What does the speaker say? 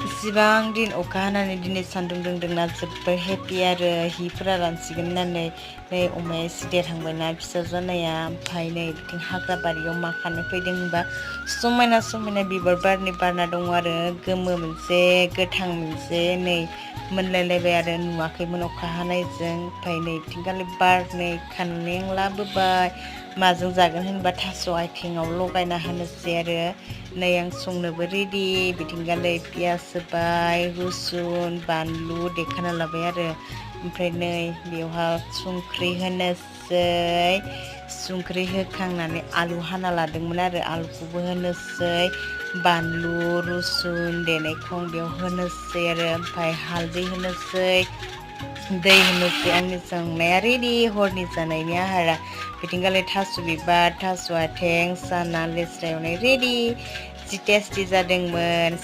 इसिबां दिन अखा हानानै दिनै सान्दुं दुंदोंना जोबोर हेपि आरो हिफोरा रानसिगोन होननानै नै अमाया एसे देरहांबायना फिसा जानाया ओमफ्राय नै बिथिं हाग्रा बारियाव मा खानो फैदों होनबा समायना समायना बिबार बारना दङ आरो गोमो मोनसे गोथां मोनसे नै मोनलायलायबाय आरो नुवाखैमोन अखा हानायजों ओमफ्राय नै बिथिंगालि बारनै खानानै आं लाबोबाय माजों जागोन होनबा थास' आथिङाव लगायना होनोसै आरो नै आं संनोबो रेडि बिथिंगालै पियास होबाय रुसुन बानलु देखाना लाबाय आरो ओमफ्राय नै बेवहाय संख्रि होनोसै संख्रि होखांनानै आलु हाना लादोंमोन आरो आलुखौबो होनोसै बानलु रुसुन देनायखौ बेयाव होनोसै आरो ओमफ्राय हालदै होनोसै दै होनोसै आंनि संनाया रेडि हरनि जानायनि आहारा बिथिंगालै थास' बिबार थास' आथिं साना लेस्रा एवनाय रेडि जि टेस्टि जादोंमोन